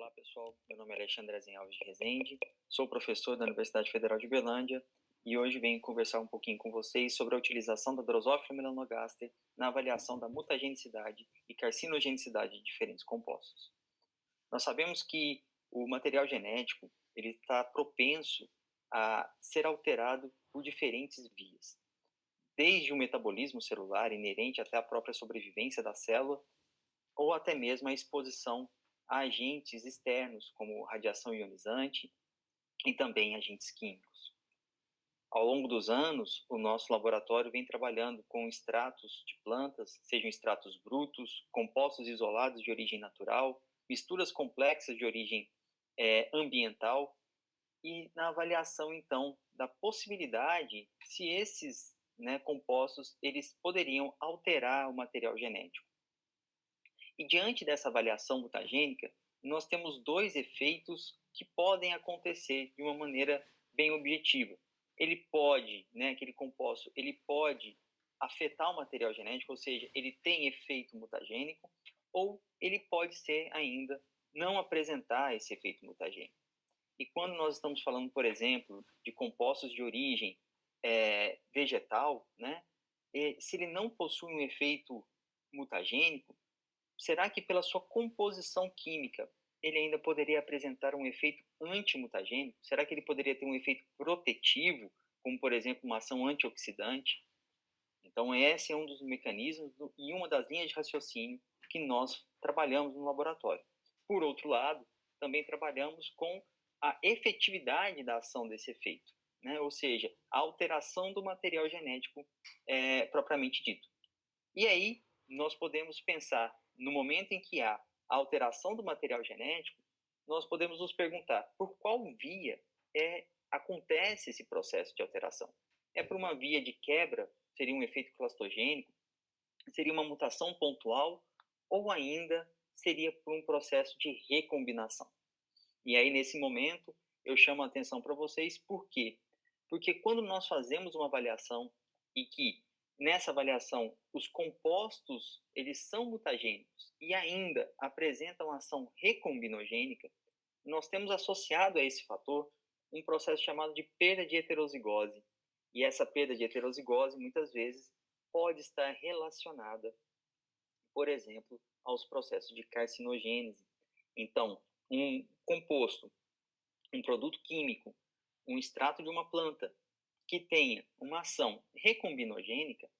Olá pessoal, meu nome é Alexandre Alves de Rezende, sou professor da Universidade Federal de Uberlândia e hoje venho conversar um pouquinho com vocês sobre a utilização da Drosophila melanogaster na avaliação da mutagenicidade e carcinogenicidade de diferentes compostos. Nós sabemos que o material genético ele está propenso a ser alterado por diferentes vias, desde o metabolismo celular inerente até a própria sobrevivência da célula, ou até mesmo a exposição a agentes externos, como radiação ionizante e também agentes químicos. Ao longo dos anos, o nosso laboratório vem trabalhando com extratos de plantas, sejam extratos brutos, compostos isolados de origem natural, misturas complexas de origem ambiental, e na avaliação, então, da possibilidade se esses compostos eles poderiam alterar o material genético. E diante dessa avaliação mutagênica, nós temos dois efeitos que podem acontecer de uma maneira bem objetiva. Ele pode, aquele composto, ele pode afetar o material genético, ou seja, ele tem efeito mutagênico, ou ele pode ser ainda não apresentar esse efeito mutagênico. E quando nós estamos falando, por exemplo, de compostos de origem vegetal, se ele não possui um efeito mutagênico, será que pela sua composição química ele ainda poderia apresentar um efeito antimutagênico? Será que ele poderia ter um efeito protetivo, como por exemplo uma ação antioxidante? Então esse é um dos mecanismos e uma das linhas de raciocínio que nós trabalhamos no laboratório. Por outro lado, também trabalhamos com a efetividade da ação desse efeito, ou seja, a alteração do material genético propriamente dito. E aí nós podemos pensar, no momento em que há a alteração do material genético, nós podemos nos perguntar por qual via acontece esse processo de alteração. É por uma via de quebra, seria um efeito clastogênico, seria uma mutação pontual, ou ainda seria por um processo de recombinação. E aí, nesse momento, eu chamo a atenção para vocês, por quê? Porque quando nós fazemos uma avaliação e que nessa avaliação os compostos eles são mutagênicos e ainda apresentam ação recombinogênica, nós temos associado a esse fator um processo chamado de perda de heterozigose. E essa perda de heterozigose muitas vezes pode estar relacionada, por exemplo, aos processos de carcinogênese. Então, um composto, um produto químico, um extrato de uma planta que tenha uma ação recombinogênica,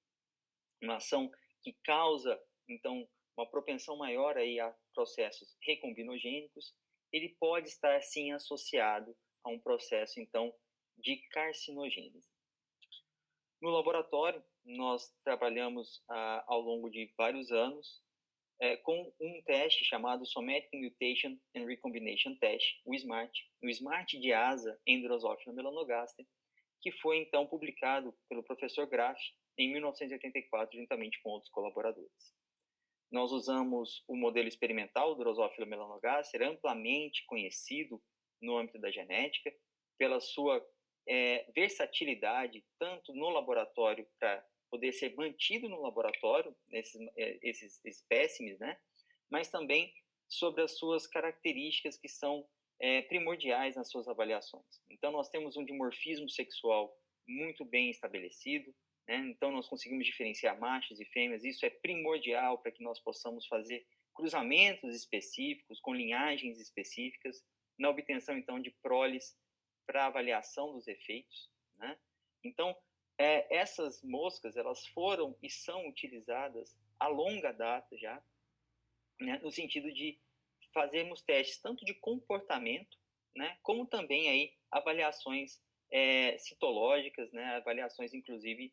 uma ação que causa, então, uma propensão maior aí a processos recombinogênicos, ele pode estar, sim, associado a um processo, então, de carcinogênese. No laboratório, nós trabalhamos ao longo de vários anos com um teste chamado Somatic Mutation and Recombination Test, o SMART de asa em Drosophila melanogaster, que foi então publicado pelo professor Graf em 1984, juntamente com outros colaboradores. Nós usamos o modelo experimental do Drosophila melanogaster, amplamente conhecido no âmbito da genética, pela sua versatilidade, tanto no laboratório para poder ser mantido no laboratório, esses espécimes, mas também sobre as suas características que são primordiais nas suas avaliações. Então, nós temos um dimorfismo sexual muito bem estabelecido, então nós conseguimos diferenciar machos e fêmeas, isso é primordial para que nós possamos fazer cruzamentos específicos, com linhagens específicas, na obtenção, então, de proles para avaliação dos efeitos. Então, essas moscas, elas foram e são utilizadas a longa data já, no sentido de fazermos testes tanto de comportamento, como também aí avaliações citológicas, avaliações inclusive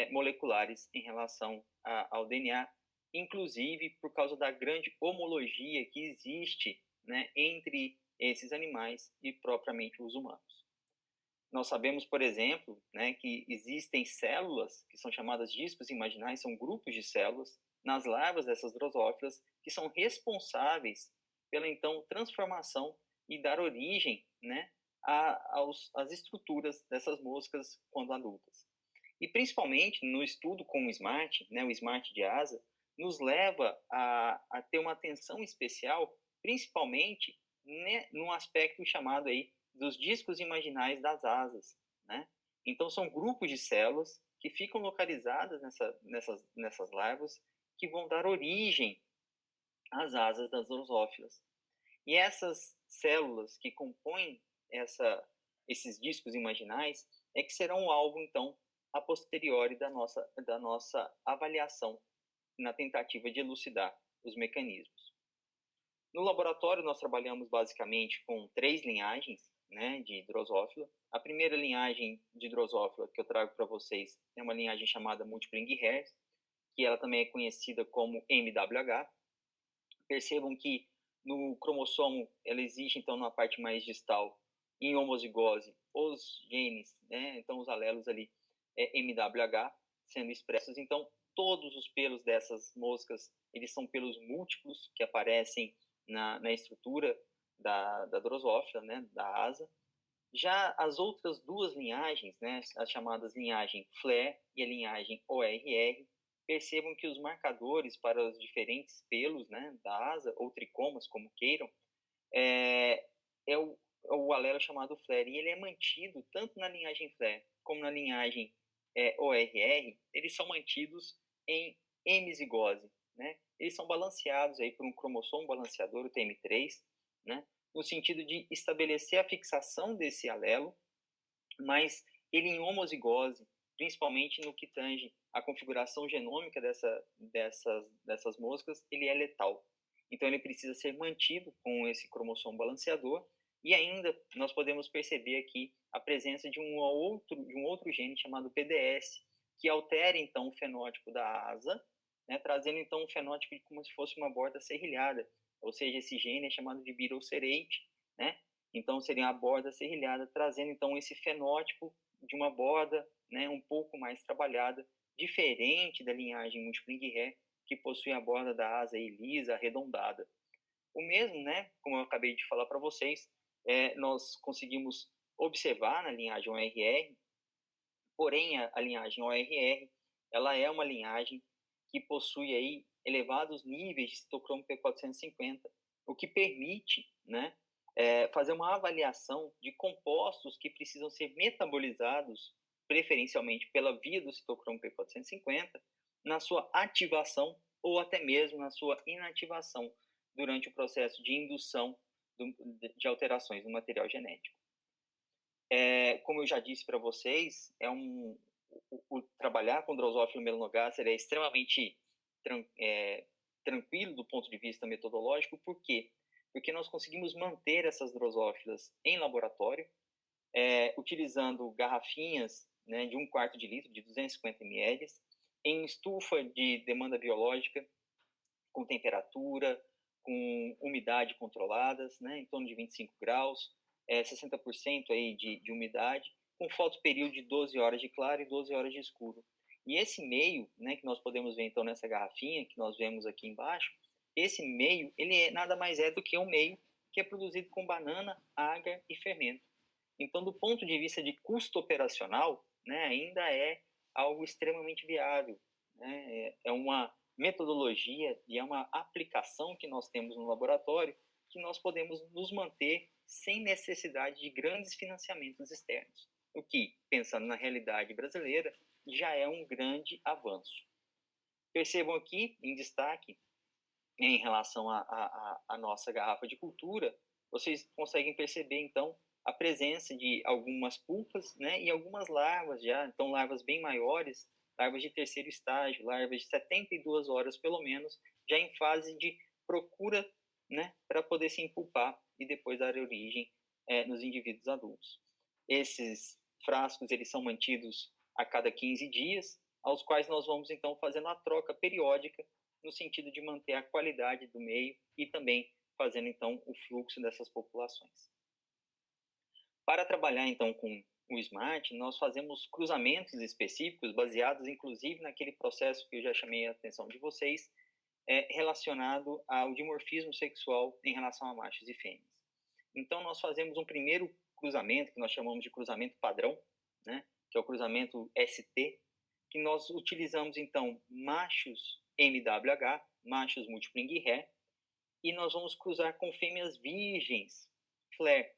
moleculares em relação ao DNA, inclusive por causa da grande homologia que existe entre esses animais e propriamente os humanos. Nós sabemos, por exemplo, que existem células que são chamadas dísticos imaginais, são grupos de células nas larvas dessas drosófilas que são responsáveis pela, então, transformação e dar origem às estruturas dessas moscas quando adultas. E, principalmente, no estudo com o SMART, o SMART de asa, nos leva a ter uma atenção especial, principalmente num aspecto chamado aí dos discos imaginais das asas, né? Então, são grupos de células que ficam localizadas nessas larvas, que vão dar origem às asas das drosófilas. E essas células que compõem esses discos imaginais é que serão o alvo, então, a posteriori da nossa avaliação, na tentativa de elucidar os mecanismos. No laboratório, nós trabalhamos basicamente com 3 linhagens, né, de drosófila. A primeira linhagem de drosófila que eu trago para vocês é uma linhagem chamada Multipling-Hairs, que ela também é conhecida como MWH. Percebam que no cromossomo ela existe, então, na parte mais distal, em homozigose, os genes, né, então os alelos ali, MWH, sendo expressos. Então, todos os pelos dessas moscas, eles são pelos múltiplos que aparecem na estrutura da drosófila, né, da asa. Já as outras 2 linhagens, né, as chamadas linhagem FLAIR e a linhagem ORR, percebam que os marcadores para os diferentes pelos, né, da asa, ou tricomas, como queiram, é o alelo chamado FLAIR, e ele é mantido tanto na linhagem FLAIR como na linhagem ORR, eles são mantidos em hemizigose, né? Eles são balanceados aí por um cromossomo balanceador, o TM3, né? No sentido de estabelecer a fixação desse alelo, mas ele em homozigose, principalmente no que tange a configuração genômica dessas moscas, ele é letal. Então, ele precisa ser mantido com esse cromossomo balanceador, e ainda nós podemos perceber aqui a presença de um outro gene chamado PDS, que altera, então, o fenótipo da asa, né, trazendo, então, um fenótipo como se fosse uma borda serrilhada, ou seja, esse gene é chamado de birocerate, né? Então, seria a borda serrilhada, trazendo, então, esse fenótipo de uma borda, né, um pouco mais trabalhada, diferente da linhagem Multipling-Hair, que possui a borda da asa aí lisa, arredondada. O mesmo, né, como eu acabei de falar para vocês, nós conseguimos observar na linhagem ORR, porém a linhagem ORR, ela é uma linhagem que possui aí elevados níveis de citocromo P450, o que permite, né, fazer uma avaliação de compostos que precisam ser metabolizados, preferencialmente pela via do citocromo P450, na sua ativação ou até mesmo na sua inativação durante o processo de indução de alterações no material genético. Como eu já disse para vocês, o trabalhar com Drosophila melanogaster é extremamente tranquilo do ponto de vista metodológico. Por quê? Porque nós conseguimos manter essas drosófilas em laboratório, utilizando garrafinhas, né, de 1/4 de litro, de 250 ml, em estufa de demanda biológica, com temperatura, com umidade controladas, né, em torno de 25 graus, 60% aí de umidade, com fotoperíodo de 12 horas de claro e 12 horas de escuro. E esse meio, né, que nós podemos ver então nessa garrafinha, que nós vemos aqui embaixo, esse meio, ele nada mais é do que um meio que é produzido com banana, agar e fermento. Então, do ponto de vista de custo operacional, né, ainda é algo extremamente viável, né? É uma metodologia e é uma aplicação que nós temos no laboratório que nós podemos nos manter sem necessidade de grandes financiamentos externos, o que, pensando na realidade brasileira, já é um grande avanço. Percebam aqui, em destaque, em relação à nossa garrafa de cultura, vocês conseguem perceber, então, a presença de algumas pulpas, né, e algumas larvas já, então larvas bem maiores, larvas de terceiro estágio, larvas de 72 horas pelo menos, já em fase de procura, né, para poder se empulpar e depois dar origem nos indivíduos adultos. Esses frascos, eles são mantidos a cada 15 dias, aos quais nós vamos, então, fazendo a troca periódica no sentido de manter a qualidade do meio e também fazendo, então, o fluxo dessas populações. Para trabalhar, então, com o SMART, nós fazemos cruzamentos específicos, baseados, inclusive, naquele processo que eu já chamei a atenção de vocês, relacionado ao dimorfismo sexual em relação a machos e fêmeas. Então, nós fazemos um primeiro cruzamento, que nós chamamos de cruzamento padrão, né, que é o cruzamento ST, que nós utilizamos, então, machos MWH, machos Multipling-Hair, e nós vamos cruzar com fêmeas virgens, flare.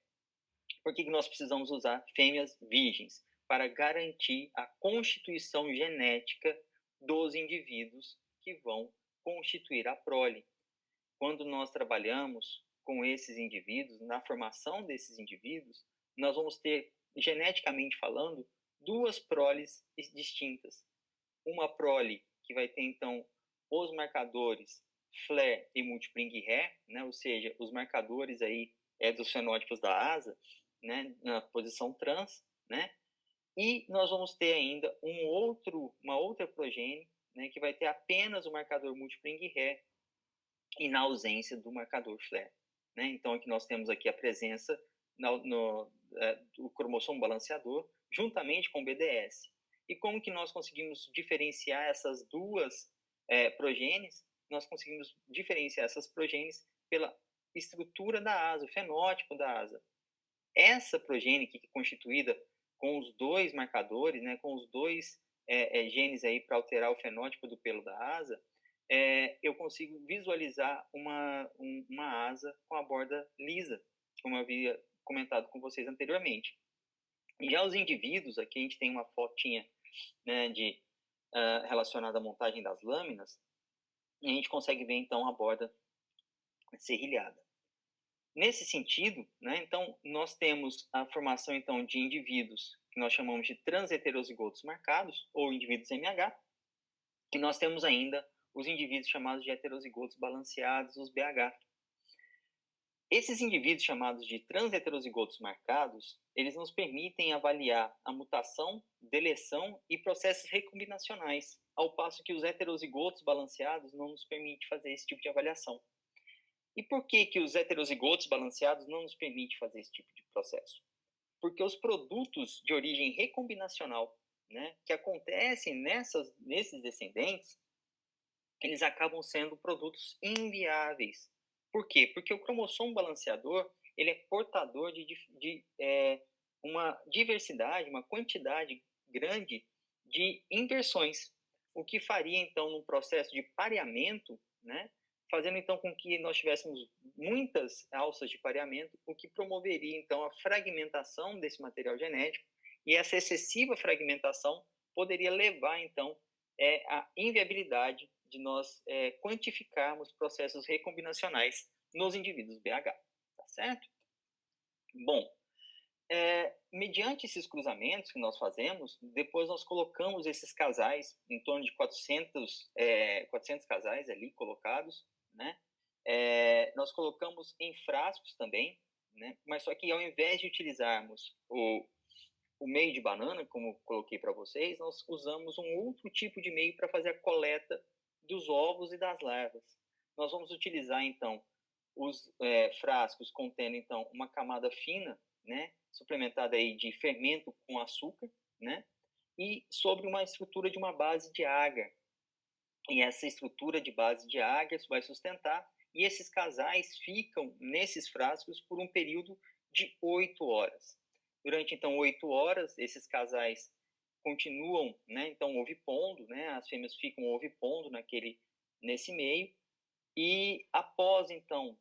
Por que nós precisamos usar fêmeas virgens? Para garantir a constituição genética dos indivíduos que vão constituir a prole. Quando nós trabalhamos com esses indivíduos, na formação desses indivíduos, nós vamos ter, geneticamente falando, duas proles distintas. Uma prole que vai ter, então, os marcadores FLAIR e Multipling-Ré, né? Ou seja, os marcadores aí dos fenótipos da asa, né? Na posição trans, né? E nós vamos ter ainda uma outra progênie, né? Que vai ter apenas o marcador Multipling-Ré e na ausência do marcador FLAIR, né? Então, aqui nós temos aqui a presença do cromossomo balanceador juntamente com o BDS. E como que nós conseguimos diferenciar essas duas progênies? Nós conseguimos diferenciar essas progênies pela estrutura da asa, o fenótipo da asa. Essa progênie que é constituída com os dois marcadores, né, com os dois genes aí para alterar o fenótipo do pelo da asa, eu consigo visualizar uma asa com a borda lisa, como eu havia comentado com vocês anteriormente. E já os indivíduos, aqui a gente tem uma fotinha, né, relacionada à montagem das lâminas, e a gente consegue ver então a borda serrilhada. Nesse sentido, né, então, nós temos a formação então de indivíduos que nós chamamos de transheterozigotos marcados, ou indivíduos MH, e nós temos ainda os indivíduos chamados de heterozigotos balanceados, os BH. Esses indivíduos chamados de transheterozigotos marcados, eles nos permitem avaliar a mutação, deleção e processos recombinacionais, ao passo que os heterozigotos balanceados não nos permitem fazer esse tipo de avaliação. E por que os heterozigotos balanceados não nos permitem fazer esse tipo de processo? Porque os produtos de origem recombinacional, né, que acontecem nesses descendentes, eles acabam sendo produtos inviáveis. Por quê? Porque o cromossomo balanceador ele é portador de uma diversidade, uma quantidade grande de inversões, o que faria, então, num processo de pareamento, né, fazendo, então, com que nós tivéssemos muitas alças de pareamento, o que promoveria, então, a fragmentação desse material genético, e essa excessiva fragmentação poderia levar, então, à inviabilidade de nós quantificarmos processos recombinacionais nos indivíduos BH, tá certo? Bom, mediante esses cruzamentos que nós fazemos, depois nós colocamos esses casais, em torno de 400 casais ali colocados, né? Nós colocamos em frascos também, né? Mas só que ao invés de utilizarmos o meio de banana, como coloquei para vocês, nós usamos um outro tipo de meio para fazer a coleta dos ovos e das larvas. Nós vamos utilizar, então, os frascos contendo, então, uma camada fina, né, suplementada aí de fermento com açúcar, né, e sobre uma estrutura de uma base de agar. E essa estrutura de base de agar vai sustentar, e esses casais ficam nesses frascos por um período de 8 horas. Durante, então, 8 horas, esses casais continuam, né, então, ovipondo, né, as fêmeas ficam ovipondo nesse meio, e após, então,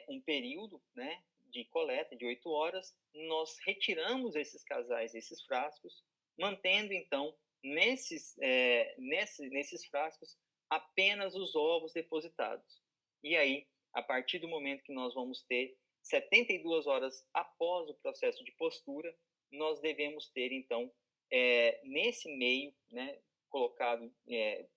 um período, né, de coleta de 8 horas, nós retiramos esses casais, esses frascos, mantendo, então, nesses frascos, apenas os ovos depositados. E aí, a partir do momento que nós vamos ter 72 horas após o processo de postura, nós devemos ter, então, nesse meio, né, colocado,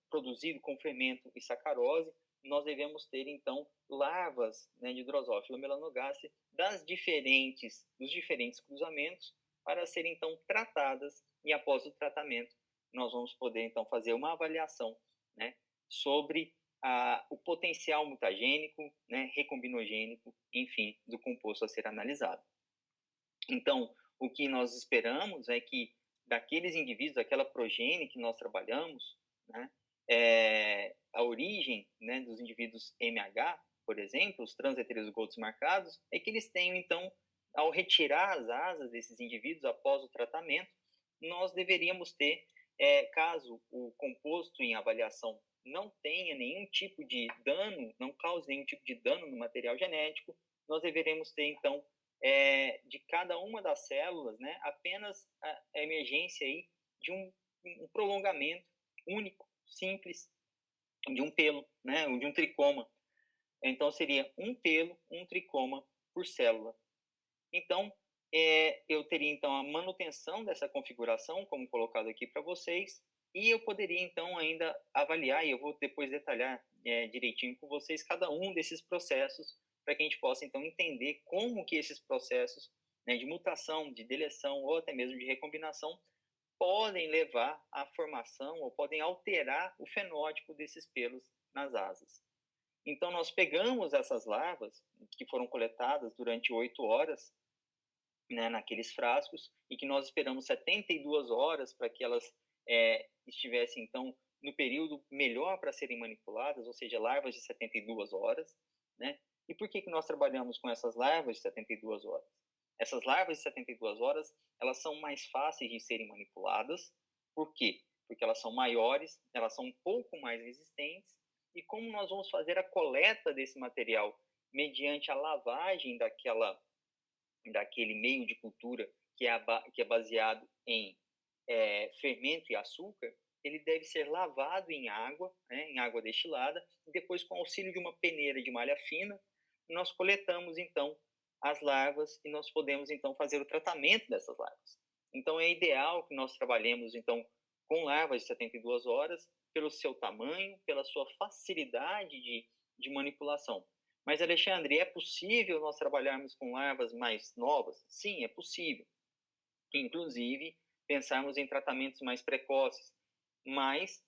produzido com fermento e sacarose, nós devemos ter, então, larvas, né, de Drosophila melanogaster dos diferentes cruzamentos para serem, então, tratadas, e após o tratamento, nós vamos poder, então, fazer uma avaliação, né, sobre o potencial mutagênico, né, recombinogênico, enfim, do composto a ser analisado. Então, o que nós esperamos é que daqueles indivíduos, daquela progênie que nós trabalhamos, né, a origem, né, dos indivíduos MH, por exemplo, os transheterozigotos marcados, é que eles tenham, então, ao retirar as asas desses indivíduos após o tratamento, nós deveríamos ter, caso o composto em avaliação não tenha nenhum tipo de dano, não cause nenhum tipo de dano no material genético, nós deveremos ter, então, de cada uma das células, né, apenas a emergência aí de um prolongamento único, simples, de um pelo, né, ou de um tricoma. Então, seria um pelo, um tricoma por célula. Então, eu teria, então, a manutenção dessa configuração, como colocado aqui para vocês, e eu poderia, então, ainda avaliar, e eu vou depois detalhar direitinho com vocês cada um desses processos, para que a gente possa, então, entender como que esses processos, né, de mutação, de deleção ou até mesmo de recombinação podem levar à formação ou podem alterar o fenótipo desses pelos nas asas. Então, nós pegamos essas larvas, que foram coletadas durante 8 horas, né, naqueles frascos, e que nós esperamos 72 horas para que elas estivessem, então, no período melhor para serem manipuladas, ou seja, larvas de 72 horas, né? E por que nós trabalhamos com essas larvas de 72 horas? Essas larvas de 72 horas, elas são mais fáceis de serem manipuladas. Por quê? Porque elas são maiores, elas são um pouco mais resistentes, e como nós vamos fazer a coleta desse material mediante a lavagem daquele meio de cultura que é baseado em fermento e açúcar, ele deve ser lavado em água, né, em água destilada, e depois, com o auxílio de uma peneira de malha fina, nós coletamos, então, as larvas e nós podemos, então, fazer o tratamento dessas larvas. Então, é ideal que nós trabalhemos, então, com larvas de 72 horas, pelo seu tamanho, pela sua facilidade de manipulação. Mas, Alexandre, é possível nós trabalharmos com larvas mais novas? Sim, é possível. Inclusive, pensarmos em tratamentos mais precoces. Mas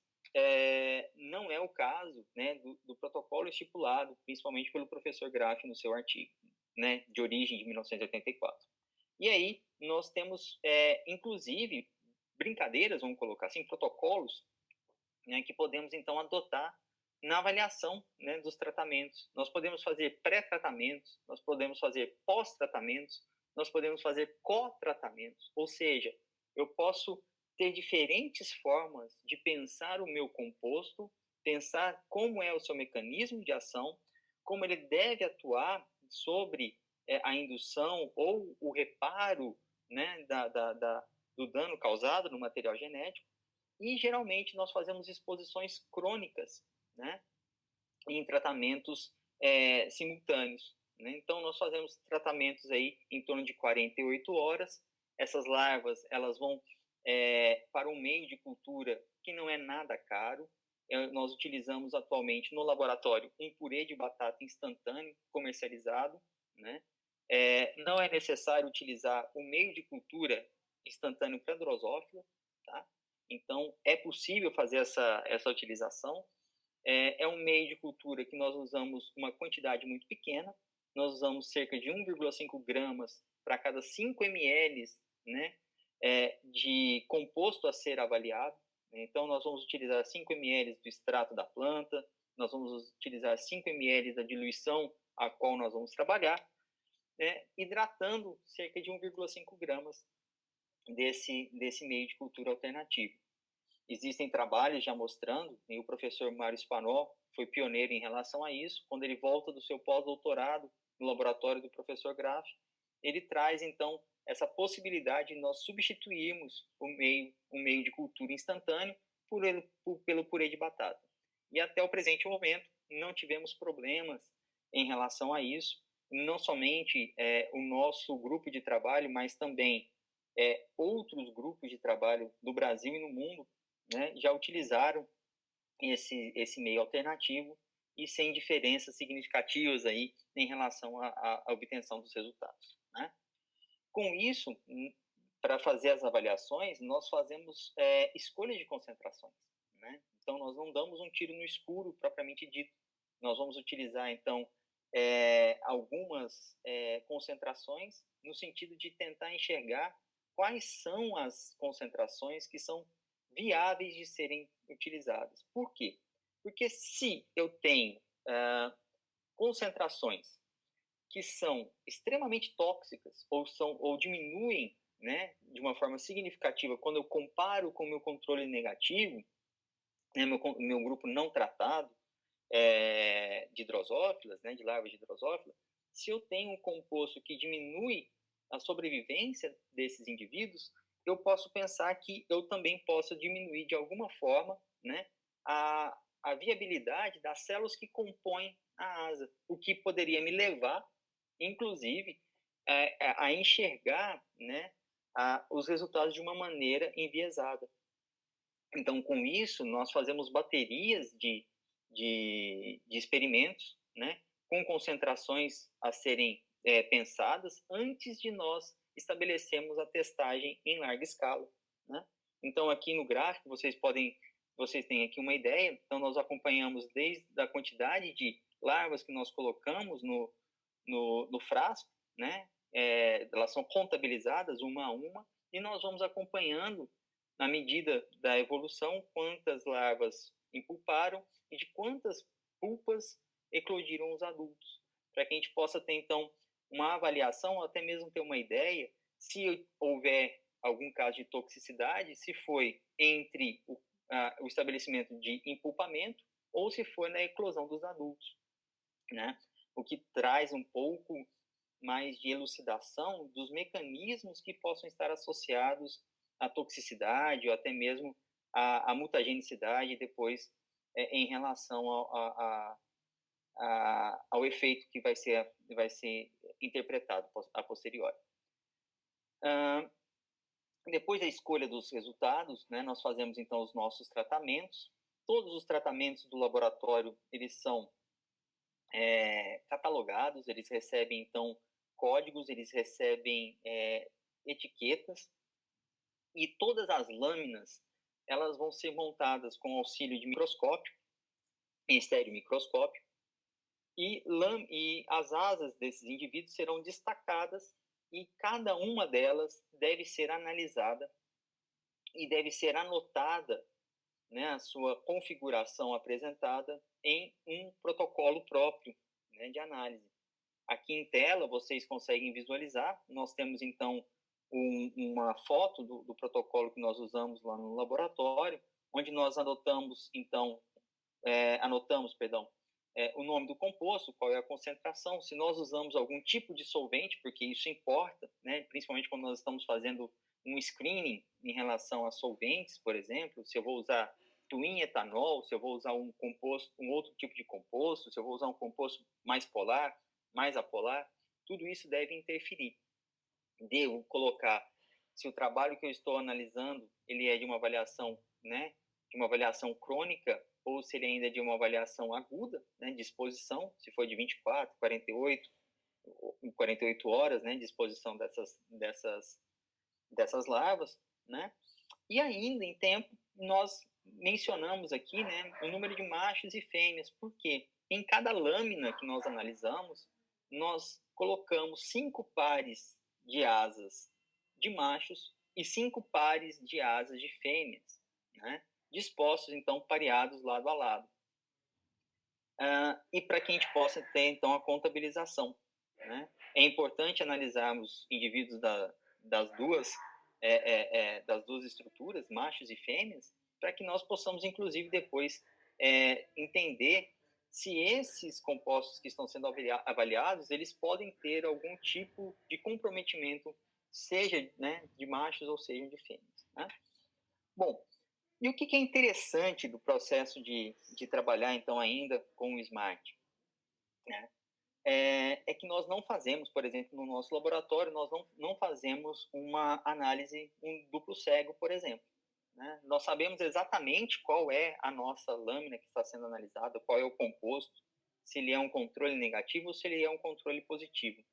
não é o caso, né, do protocolo estipulado, principalmente pelo professor Graff no seu artigo, né, de origem de 1984. E aí, nós temos, inclusive, brincadeiras, vamos colocar assim, protocolos, né, que podemos, então, adotar na avaliação, né, dos tratamentos. Nós podemos fazer pré-tratamentos, nós podemos fazer pós-tratamentos, nós podemos fazer co-tratamentos, ou seja, eu posso ter diferentes formas de pensar o meu composto, pensar como é o seu mecanismo de ação, como ele deve atuar sobre a indução ou o reparo, né, do dano causado no material genético, e geralmente nós fazemos exposições crônicas, né, em tratamentos simultâneos, né? Então nós fazemos tratamentos aí em torno de 48 horas. Essas larvas elas vão para um meio de cultura que não é nada caro. Nós utilizamos atualmente no laboratório um purê de batata instantâneo comercializado, né? Não é necessário utilizar o meio de cultura instantâneo para drosófila, tá? Então é possível fazer essa utilização. É um meio de cultura que nós usamos uma quantidade muito pequena, nós usamos cerca de 1,5 gramas para cada 5 ml, né, de composto a ser avaliado. Então, nós vamos utilizar 5 ml do extrato da planta, nós vamos utilizar 5 ml da diluição a qual nós vamos trabalhar, né, hidratando cerca de 1,5 gramas desse meio de cultura alternativo. Existem trabalhos já mostrando, e o professor Mário Spanol foi pioneiro em relação a isso, quando ele volta do seu pós-doutorado no laboratório do professor Graff, ele traz, então, essa possibilidade de nós substituirmos um meio de cultura instantâneo pelo purê de batata. E até o presente momento, não tivemos problemas em relação a isso, não somente o nosso grupo de trabalho, mas também outros grupos de trabalho do Brasil e no mundo, né, já utilizaram esse meio alternativo e sem diferenças significativas aí em relação à obtenção dos resultados, né? Com isso, para fazer as avaliações, nós fazemos escolha de concentrações, né? Então, nós não damos um tiro no escuro propriamente dito. Nós vamos utilizar, então, algumas concentrações no sentido de tentar enxergar quais são as concentrações que são viáveis de serem utilizadas. Por quê? Porque se eu tenho concentrações que são extremamente tóxicas ou diminuem, né, de uma forma significativa quando eu comparo com o meu controle negativo, né, meu grupo não tratado de drosófilas, né, de larvas de drosófila, se eu tenho um composto que diminui a sobrevivência desses indivíduos, eu posso pensar que eu também posso diminuir de alguma forma, né, a viabilidade das células que compõem a asa, o que poderia me levar, inclusive, a enxergar, né, os resultados de uma maneira enviesada. Então, com isso, nós fazemos baterias de experimentos, né, com concentrações a serem pensadas antes de nós estabelecermos a testagem em larga escala, né? Então, aqui no gráfico, vocês têm aqui uma ideia. Então, nós acompanhamos desde a quantidade de larvas que nós colocamos no frasco, né? Elas são contabilizadas uma a uma, e nós vamos acompanhando, na medida da evolução, quantas larvas empulparam e de quantas pulpas eclodiram os adultos, para que a gente possa ter, então, uma avaliação, ou até mesmo ter uma ideia, se houver algum caso de toxicidade, se foi entre o estabelecimento de empulpamento ou se foi na eclosão dos adultos, né? O que traz um pouco mais de elucidação dos mecanismos que possam estar associados à toxicidade ou até mesmo à mutagenicidade depois em relação ao efeito que vai ser interpretado a posteriori. Depois da escolha dos resultados, né, nós fazemos então os nossos tratamentos. Todos os tratamentos do laboratório, eles são catalogados, eles recebem então códigos, eles recebem etiquetas, e todas as lâminas, elas vão ser montadas com auxílio de microscópio, em estereomicroscópio, e as asas desses indivíduos serão destacadas, e cada uma delas deve ser analisada e deve ser anotada, né, a sua configuração apresentada em um protocolo próprio, né, de análise. Aqui em tela vocês conseguem visualizar. Nós temos então uma foto do protocolo que nós usamos lá no laboratório, onde nós anotamos o nome do composto, qual é a concentração, se nós usamos algum tipo de solvente, porque isso importa, né, principalmente quando nós estamos fazendo um screening em relação a solventes, por exemplo, se eu vou usar twin etanol, se eu vou usar um outro tipo de composto, se eu vou usar um composto mais polar, mais apolar, tudo isso deve interferir. Devo colocar se o trabalho que eu estou analisando ele é de uma avaliação, né, de uma avaliação crônica, ou se ele ainda é de uma avaliação aguda, né, de exposição, se for de 24, 48 horas, né, de exposição dessas larvas, né? E ainda em tempo, nós mencionamos aqui, né, o número de machos e fêmeas, porque em cada lâmina que nós analisamos, nós colocamos 5 pares de asas de machos e 5 pares de asas de fêmeas, né, dispostos, então, pareados lado a lado. E para que a gente possa ter, então, a contabilização, né? É importante analisarmos indivíduos das duas estruturas, machos e fêmeas, para que nós possamos, inclusive, depois entender se esses compostos que estão sendo avaliados, eles podem ter algum tipo de comprometimento, seja, né, de machos ou seja de fêmeas, né? Bom, e o que é interessante do processo de trabalhar, então, ainda com o SMART, né? É que nós não fazemos, por exemplo, no nosso laboratório, nós não fazemos uma análise duplo cego, por exemplo, né? Nós sabemos exatamente qual é a nossa lâmina que está sendo analisada, qual é o composto, se ele é um controle negativo ou se ele é um controle positivo.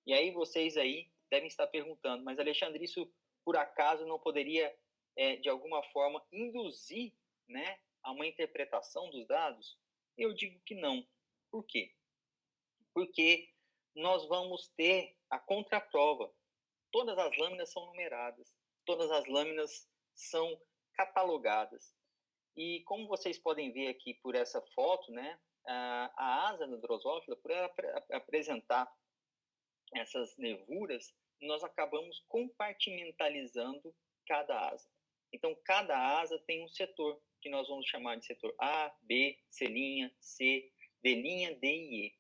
E aí vocês aí devem estar perguntando, mas Alexandre, isso por acaso não poderia, de alguma forma, induzir, né, a uma interpretação dos dados? Eu digo que não. Por quê? Porque nós vamos ter a contraprova. Todas as lâminas são numeradas, todas as lâminas são catalogadas. E como vocês podem ver aqui por essa foto, né, a asa da drosófila, por ela apresentar essas nervuras, nós acabamos compartimentalizando cada asa. Então, cada asa tem um setor. que nós vamos chamar de setor A, B, C', C, D', D e E.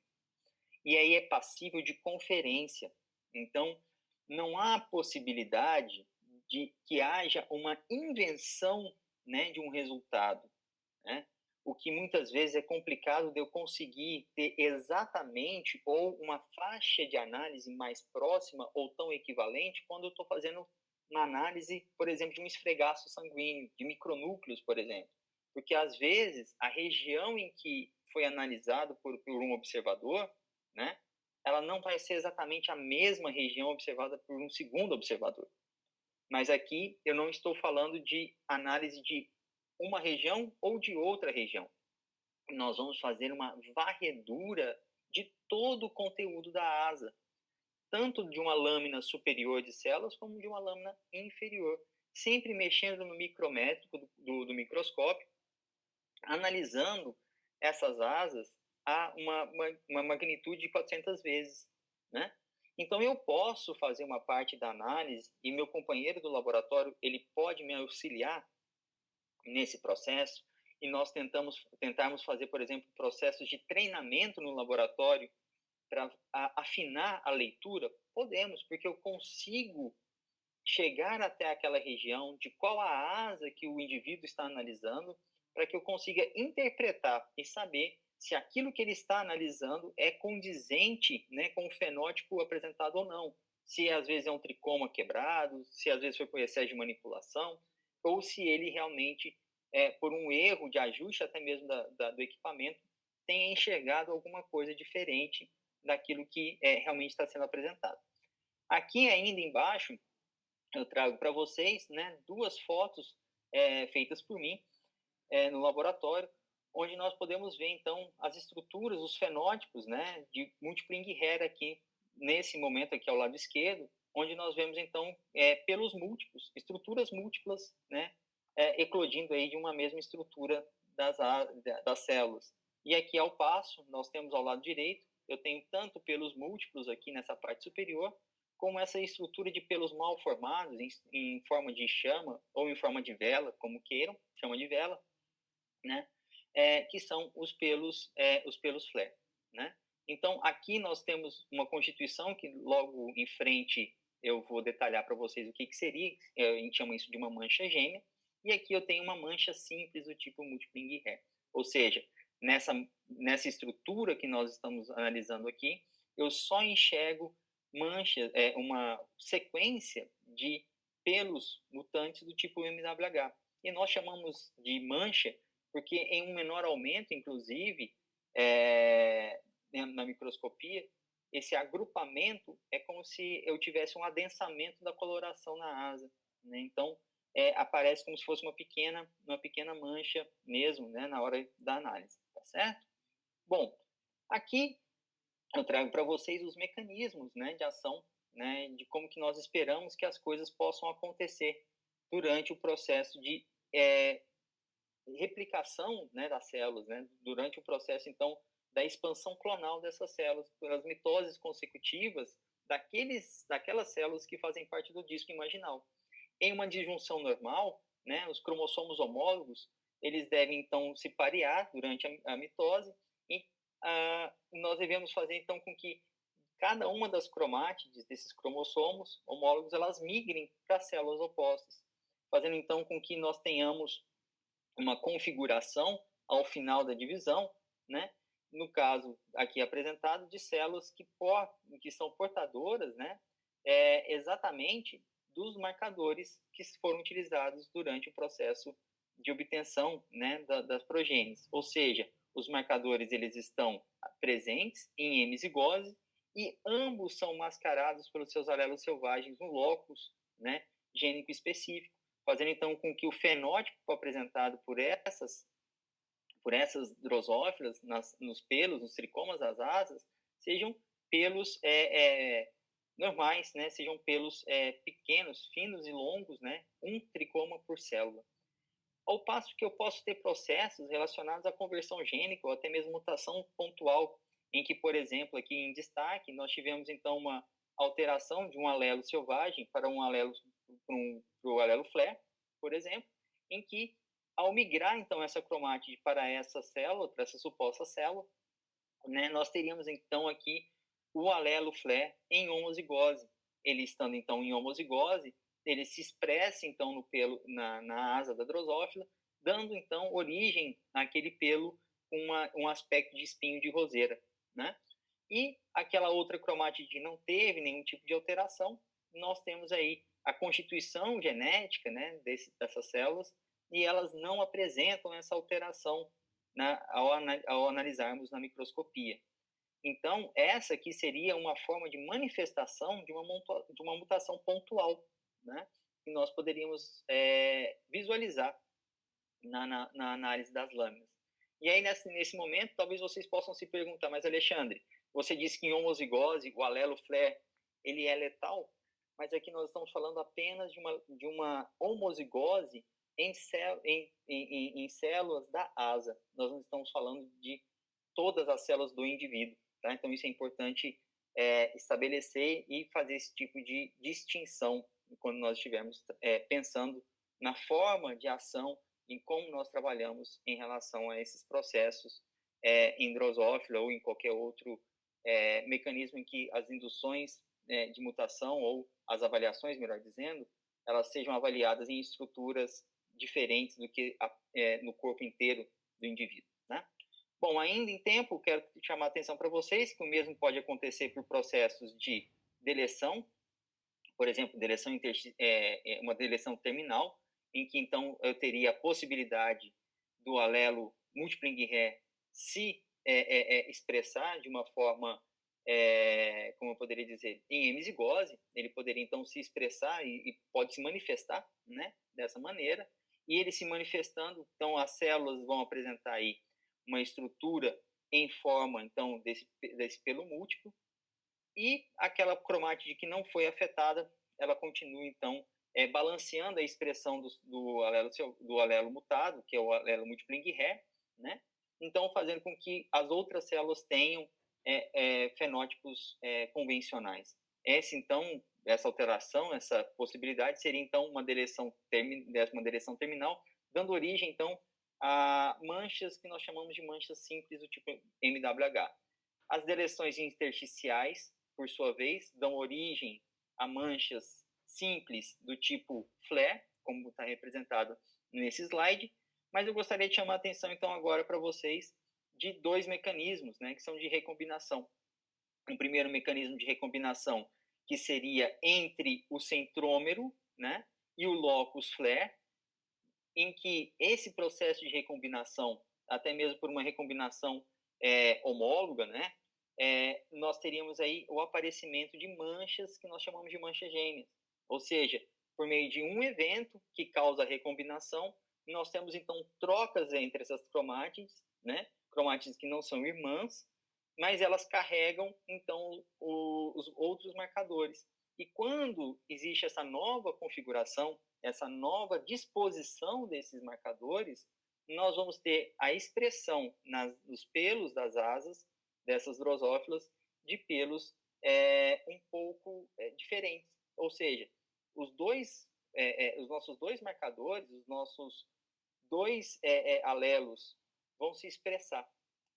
E aí é passível de conferência. Então, não há possibilidade de que haja uma invenção, né, de um resultado, né? O que muitas vezes é complicado de eu conseguir ter exatamente ou uma faixa de análise mais próxima ou tão equivalente quando eu estou fazendo uma análise, por exemplo, de um esfregaço sanguíneo, de micronúcleos, por exemplo. Porque, às vezes, a região em que foi analisado por um observador, né, ela não vai ser exatamente a mesma região observada por um segundo observador. Mas aqui eu não estou falando de análise de uma região ou de outra região. Nós vamos fazer uma varredura de todo o conteúdo da asa, tanto de uma lâmina superior de células como de uma lâmina inferior, sempre mexendo no micrométrico do microscópio, analisando essas asas a uma magnitude de 400 vezes, né? Então, eu posso fazer uma parte da análise e meu companheiro do laboratório, ele pode me auxiliar nesse processo e nós tentarmos fazer, por exemplo, processos de treinamento no laboratório para afinar a leitura. Podemos, porque eu consigo chegar até aquela região de qual a asa que o indivíduo está analisando, para que eu consiga interpretar e saber se aquilo que ele está analisando é condizente, né, com o fenótipo apresentado ou não. Se às vezes é um tricoma quebrado, se às vezes foi por excesso de manipulação, ou se ele realmente, por um erro de ajuste até mesmo do equipamento, tenha enxergado alguma coisa diferente daquilo que realmente está sendo apresentado. Aqui ainda embaixo, eu trago para vocês, né, 2 fotos feitas por mim no laboratório, onde nós podemos ver, então, as estruturas, os fenótipos, né, de múltiplo Ringher aqui, nesse momento aqui ao lado esquerdo, onde nós vemos, então, pelos múltiplos, estruturas múltiplas, né, eclodindo aí de uma mesma estrutura das células. E aqui ao passo, nós temos ao lado direito, eu tenho tanto pelos múltiplos aqui nessa parte superior, como essa estrutura de pelos mal formados, em forma de chama, ou em forma de vela, como queiram, chama de vela, né? Que são os pelos flare, né? Então, aqui nós temos uma constituição que logo em frente eu vou detalhar para vocês o que seria, a gente chama isso de uma mancha gêmea, e aqui eu tenho uma mancha simples do tipo múltiplo Ringher. Ou seja, nessa estrutura que nós estamos analisando aqui, eu só enxergo manchas, uma sequência de pelos mutantes do tipo MWH. E nós chamamos de mancha porque em um menor aumento, inclusive, na microscopia, esse agrupamento é como se eu tivesse um adensamento da coloração na asa, né? Então, aparece como se fosse uma pequena mancha mesmo, né, na hora da análise, tá certo? Bom, aqui eu trago para vocês os mecanismos, né, de ação, né, de como que nós esperamos que as coisas possam acontecer durante o processo de replicação, né, das células, né, durante o processo, então, da expansão clonal dessas células, pelas mitoses consecutivas daquelas células que fazem parte do disco imaginal. Em uma disjunção normal, né, os cromossomos homólogos, eles devem, então, se parear durante a mitose e nós devemos fazer, então, com que cada uma das cromátides desses cromossomos homólogos, elas migrem para células opostas, fazendo, então, com que nós tenhamos uma configuração ao final da divisão, né? No caso aqui apresentado, de células que são portadoras, né? Exatamente dos marcadores que foram utilizados durante o processo de obtenção, né, das progênies. Ou seja, os marcadores eles estão presentes em hemizigose e ambos são mascarados pelos seus alelos selvagens no locus, né, gênico específico, fazendo então com que o fenótipo apresentado por essas drosófilas nos pelos, nos tricomas das asas, sejam pelos normais, né? Sejam pelos pequenos, finos e longos, né? Um tricoma por célula. Ao passo que eu posso ter processos relacionados à conversão gênica ou até mesmo mutação pontual, em que, por exemplo, aqui em destaque, nós tivemos então uma alteração de um alelo selvagem para um alelo flare, por exemplo, em que Ao migrar, então, essa cromátide para essa célula, para essa suposta célula, né, nós teríamos, então, aqui o alelo FLE em homozigose. Ele estando, então, em homozigose, ele se expressa, então, no pelo, na asa da drosófila, dando, então, origem àquele pelo com um aspecto de espinho de roseira, né? E aquela outra cromátide não teve nenhum tipo de alteração, nós temos aí a constituição genética, né, dessas células, e elas não apresentam essa alteração, né, ao analisarmos na microscopia. Então, essa aqui seria uma forma de manifestação de uma mutação pontual, né, que nós poderíamos visualizar na análise das lâminas. E aí, nesse momento, talvez vocês possam se perguntar, mas Alexandre, você disse que em homozigose, o alelo FLE, ele é letal, mas aqui nós estamos falando apenas de uma homozigose em células da asa. Nós não estamos falando de todas as células do indivíduo, tá? Então, isso é importante estabelecer e fazer esse tipo de distinção quando nós estivermos pensando na forma de ação, em como nós trabalhamos em relação a esses processos em drosófila ou em qualquer outro mecanismo em que as induções de mutação ou as avaliações, melhor dizendo, elas sejam avaliadas em estruturas diferentes do que no corpo inteiro do indivíduo, né? Bom, ainda em tempo, quero chamar a atenção para vocês que o mesmo pode acontecer por processos de deleção, por exemplo, uma deleção terminal, em que, então, eu teria a possibilidade do alelo múltiplo em Guerre se expressar de uma forma, como eu poderia dizer, em hemizigose, ele poderia, então, se expressar e pode se manifestar, né, dessa maneira, e ele se manifestando, então, as células vão apresentar aí uma estrutura em forma, então, desse pelo múltiplo, e aquela cromátide que não foi afetada, ela continua, então, balanceando a expressão do alelo mutado, que é o alelo múltiplo em Guerre, né? Então, fazendo com que as outras células tenham fenótipos convencionais. Essa alteração, essa possibilidade seria, então, uma deleção terminal, dando origem, então, a manchas que nós chamamos de manchas simples do tipo MWH. As deleções intersticiais, por sua vez, dão origem a manchas simples do tipo FLE, como está representado nesse slide, mas eu gostaria de chamar a atenção, então, agora para vocês de dois mecanismos, né, que são de recombinação. Um primeiro mecanismo de recombinação, que seria entre o centrômero, né, e o locus FLE, em que esse processo de recombinação, até mesmo por uma recombinação homóloga, né, nós teríamos aí o aparecimento de manchas que nós chamamos de manchas gêmeas. Ou seja, por meio de um evento que causa a recombinação, nós temos, então, trocas entre essas cromátides, né, cromátides que não são irmãs, mas elas carregam, então, os outros marcadores. E quando existe essa nova configuração, essa nova disposição desses marcadores, nós vamos ter a expressão nos pelos das asas dessas drosófilas de pelos um pouco diferentes. Ou seja, os nossos dois marcadores, os nossos dois alelos vão se expressar.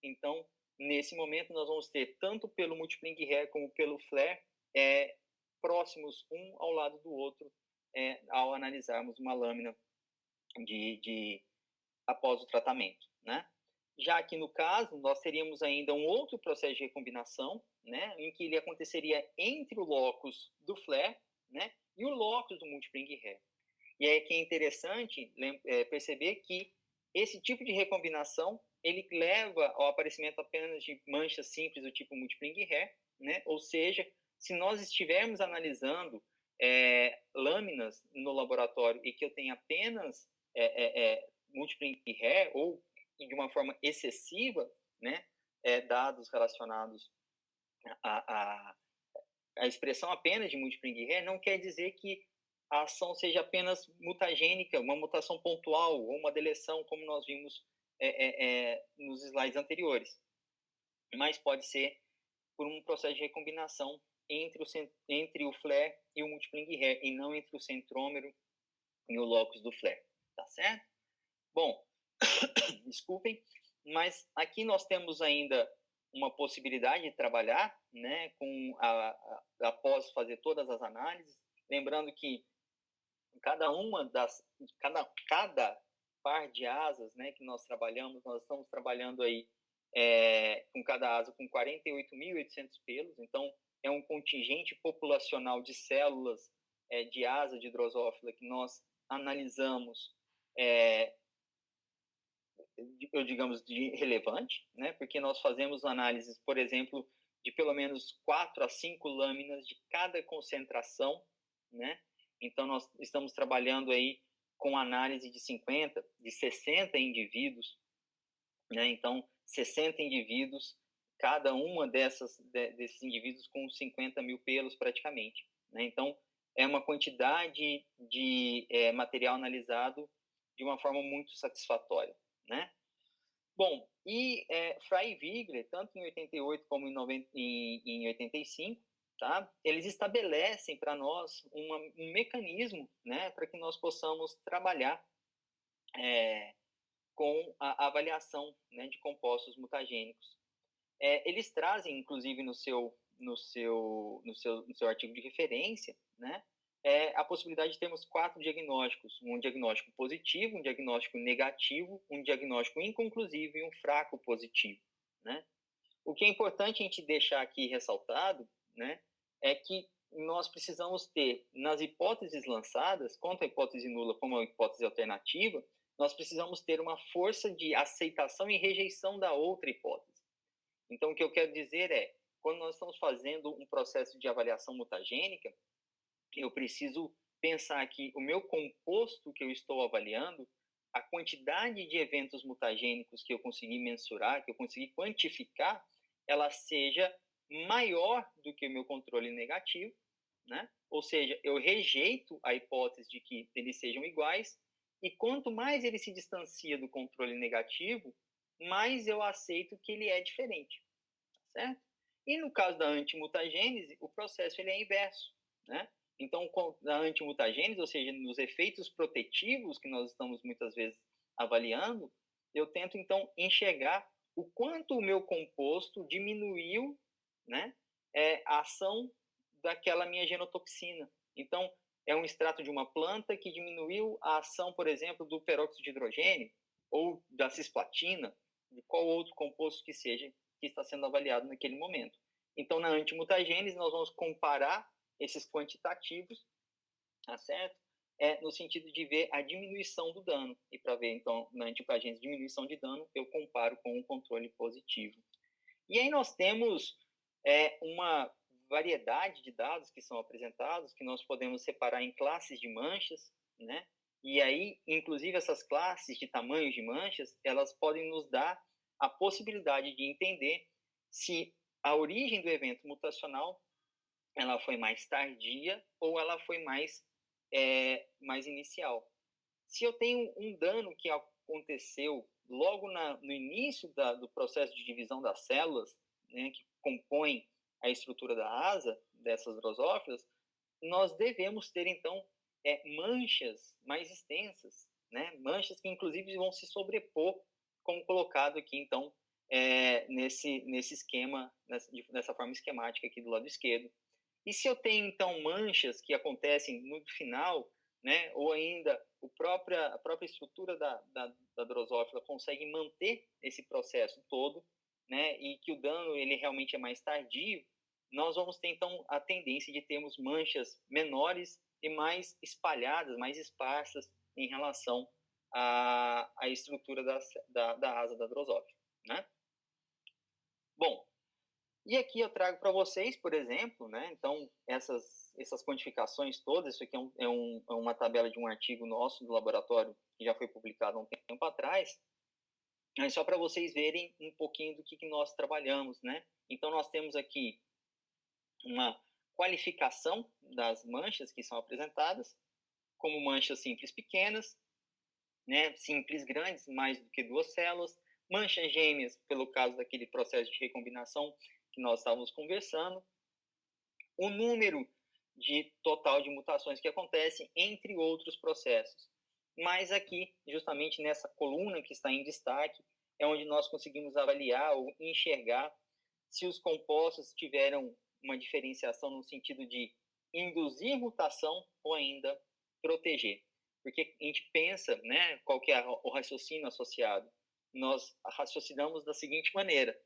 Então, nesse momento, nós vamos ter tanto pelo múltiplo em Guerre como pelo FLE próximos um ao lado do outro ao analisarmos uma lâmina após o tratamento, né? Já aqui no caso, nós teríamos ainda um outro processo de recombinação, né, em que ele aconteceria entre o locus do FLE, né, e o locus do múltiplo em Guerre. E aí que é interessante perceber que esse tipo de recombinação, ele leva ao aparecimento apenas de manchas simples do tipo múltiplo em Guerre, né? Ou seja, se nós estivermos analisando lâminas no laboratório e que eu tenha apenas múltiplo em Guerre ou de uma forma excessiva, né, dados relacionados à expressão apenas de múltiplo em Guerre, não quer dizer que a ação seja apenas mutagênica, uma mutação pontual ou uma deleção, como nós vimos nos slides anteriores. Mas pode ser por um processo de recombinação entre o FLE e o múltiplo em Guerre, e não entre o centrômero e o locus do FLE. Tá certo? Bom, desculpem, mas aqui nós temos ainda uma possibilidade de trabalhar, né, após fazer todas as análises, lembrando que cada par de asas, né, que nós trabalhamos, nós estamos trabalhando aí com cada asa com 48.800 pelos, então é um contingente populacional de células de asa de drosófila que nós analisamos, digamos, de relevante, né, porque nós fazemos análises, por exemplo, de pelo menos 4 a 5 lâminas de cada concentração, né, então nós estamos trabalhando aí com análise de 50, de 60 indivíduos, né, então 60 indivíduos, cada uma desses indivíduos com 50 mil pelos praticamente, né, então é uma quantidade de material analisado de uma forma muito satisfatória, né. Bom, e Frey e Wigler, tanto em 88 como em 85, tá? Eles estabelecem para nós um mecanismo, né, para que nós possamos trabalhar com a avaliação, né, de compostos mutagênicos. Eles trazem, inclusive, no seu artigo de referência, né, a possibilidade de termos 4 diagnósticos: um diagnóstico positivo, um diagnóstico negativo, um diagnóstico inconclusivo e um fraco positivo, né? O que é importante a gente deixar aqui ressaltado, né, é que nós precisamos ter, nas hipóteses lançadas, tanto a hipótese nula como a hipótese alternativa, nós precisamos ter uma força de aceitação e rejeição da outra hipótese. Então, o que eu quero dizer é, quando nós estamos fazendo um processo de avaliação mutagênica, eu preciso pensar que o meu composto que eu estou avaliando, a quantidade de eventos mutagênicos que eu consegui mensurar, que eu consegui quantificar, ela seja maior do que o meu controle negativo, né? Ou seja, eu rejeito a hipótese de que eles sejam iguais, e quanto mais ele se distancia do controle negativo, mais eu aceito que ele é diferente, certo? E no caso da antimutagênese, o processo ele é inverso, né? Então, na antimutagênese, ou seja, nos efeitos protetivos que nós estamos muitas vezes avaliando, eu tento, então, enxergar o quanto o meu composto diminuiu, né, a ação daquela minha genotoxina. Então, é um extrato de uma planta que diminuiu a ação, por exemplo, do peróxido de hidrogênio ou da cisplatina, de qual outro composto que seja que está sendo avaliado naquele momento. Então, na antimutagênese, nós vamos comparar esses quantitativos, tá certo? No sentido de ver a diminuição do dano. E para ver, então, na antimutagênese, diminuição de dano, eu comparo com o controle positivo. E aí nós temos uma variedade de dados que são apresentados, que nós podemos separar em classes de manchas, né? E aí, inclusive, essas classes de tamanhos de manchas, elas podem nos dar a possibilidade de entender se a origem do evento mutacional ela foi mais tardia ou ela foi mais inicial. Se eu tenho um dano que aconteceu logo no início do processo de divisão das células, né, que compõem a estrutura da asa dessas drosófilas, nós devemos ter, então, manchas mais extensas, né, manchas que, inclusive, vão se sobrepor, como colocado aqui, então, nesse esquema, nessa forma esquemática aqui do lado esquerdo. E se eu tenho, então, manchas que acontecem no final, né, ou ainda a própria estrutura da drosófila consegue manter esse processo todo, né, e que o dano ele realmente é mais tardio, nós vamos ter, então, a tendência de termos manchas menores e mais espalhadas, mais esparsas em relação à estrutura da asa da drosófila, né? Bom, e aqui eu trago para vocês, por exemplo, né, então, essas quantificações todas, isso aqui é uma tabela de um artigo nosso do laboratório, que já foi publicado há um tempo atrás, mas só para vocês verem um pouquinho do que nós trabalhamos, né? Então, nós temos aqui uma qualificação das manchas que são apresentadas, como manchas simples pequenas, né, simples grandes, mais do que 2 células, manchas gêmeas, pelo caso daquele processo de recombinação que nós estávamos conversando, o número de total de mutações que acontecem, entre outros processos. mas aqui, justamente nessa coluna que está em destaque, é onde nós conseguimos avaliar ou enxergar se os compostos tiveram uma diferenciação no sentido de induzir mutação ou ainda proteger. Porque a gente pensa, né, qual que é o raciocínio associado. Nós raciocinamos da seguinte maneira: